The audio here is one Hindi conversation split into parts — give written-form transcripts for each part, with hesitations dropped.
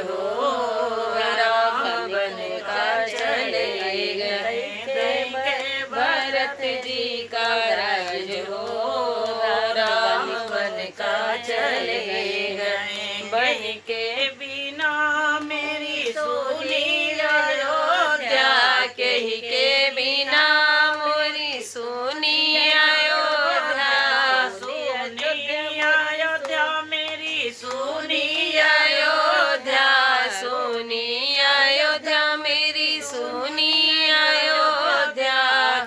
हो, राम बन का चले गए भरत जी का राज हो, राम बन का चले गए। बन के बिना मेरी सुनी अयोध्या, कही के बिना मोरी सुनी अयोध्या, सुनी अयोध्या मेरी सुनी अयोध्या, सुनी अयोध्या मेरी सुनी अयोध्या,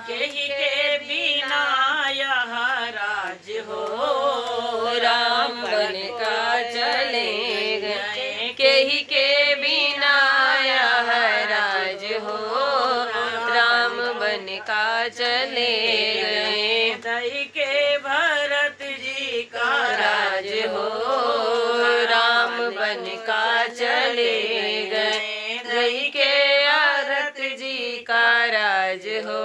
कही के बिना यह राज हो, राम बन का चले गए, कही के बिना यह राज हो, राम बन का चले गए। दई के भरत जी का राज हो, राम बन का चले गए। दई के भरत जी का राज हो,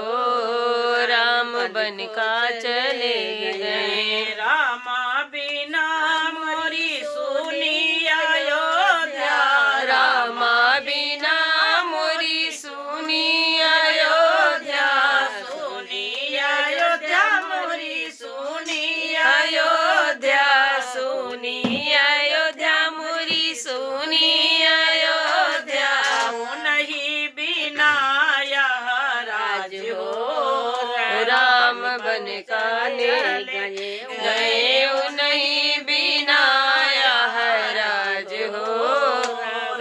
राम बन का चले गए। रामा बिना मोरी सुनी अयोध्या, रामा बिना मोरी सुनी अयोध्या, सुनी अयोध्या मोरी सुनी अयोध्या, सुनी अयोध्या मोरी सुनी अयोध्या, नहीं बिना यह राज हो, राम बन का ले गए, नहीं बिना यह राज हो,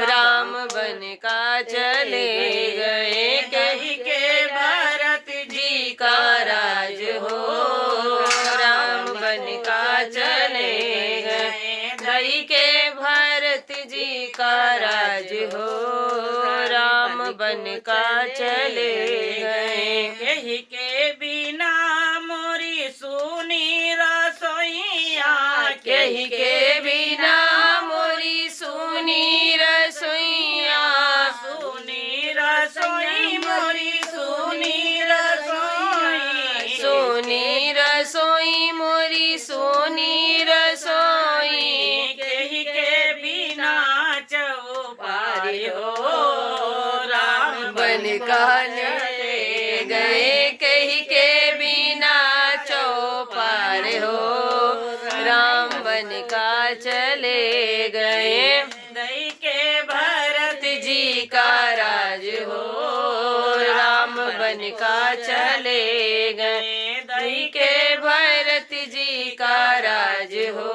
राम बन का चले गए। कही के भरत जी का राज हो, राम बन का चले गए। दई के भरत जी का राज हो, राम बन का चले गए। कही के बिना मोरी सुनी रसोइया, कही के बिना मोरी सुनी रसोइया, सुनी रसोई मोरी सुनी रसोई, सुनी रसोई मोरी सुनी रसोई, कही के बिना चौपारी हो, राम बन का चले गए, कही के बिना चौपार हो, राम बन का चले गए। दई के भरत जी का राज हो, राम बन का चले गए। दई के भरत जी का राज हो,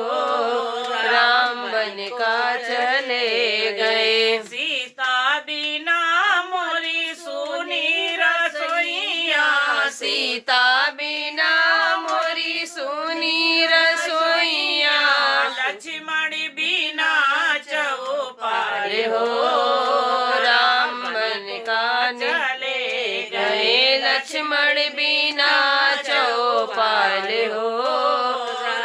राम बन का चले गए। सीता बिना मोरी सुनी रसोइया, सीता बिना मोरी सुनी रसोइया, लक्ष्मण बिना चौपार हो, राम बन का चले गए। लक्ष्मण बिना चौपाल हो,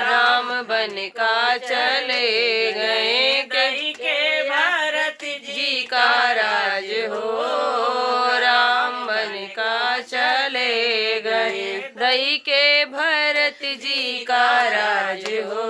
राम बन का चले गए। कही के भरत जी का राज हो, राम बन का चले गए। दई के भरत जी का राज हो,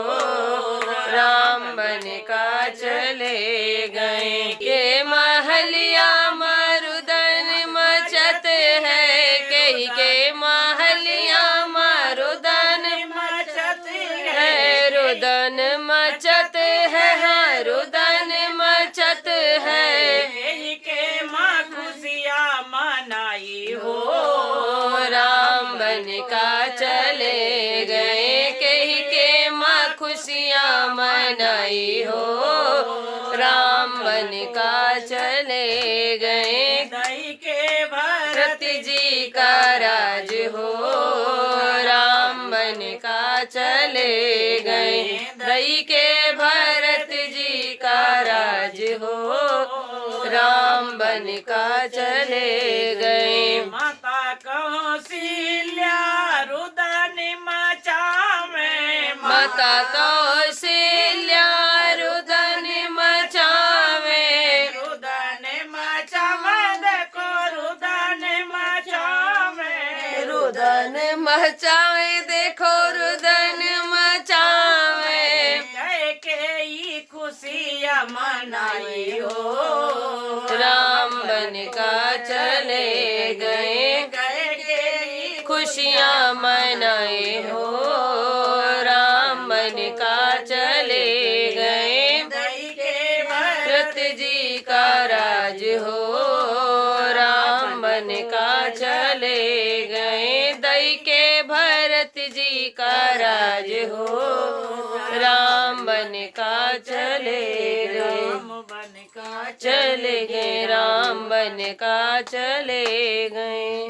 राम बन का चले गए। के महलिया मरुदन मचत है, कही के महलिया मरुदन मचत है, रुदन मचत है, रुदन मचत है, कही के माँ खुशियाँ मनाई हो, राम बन का चले गए। कही के माँ खुशियाँ मनाई हो, राम बन का चले गए। दई के भरत जी का राज हो, राम बन का चले गए। दई के भरत जी का राज हो, राम बन का चले गए। माता कौशल्या रुदन मचावे, माता कौशल्या रुदन मचावे, रुदन मचावे, देखो रुदन मचावे, रुदन मचावे, देखो रुदन मचावे, कह के खुशियाँ मनाई हो। राम बन का चले गए, खुशियाँ मनाए हो। राम बन का चले गए, भरत जी का राज हो। राम बन का चले गए, दई के भरत जी का राज हो। राम बन का चले गए, चले गए, राम बन का चले गए।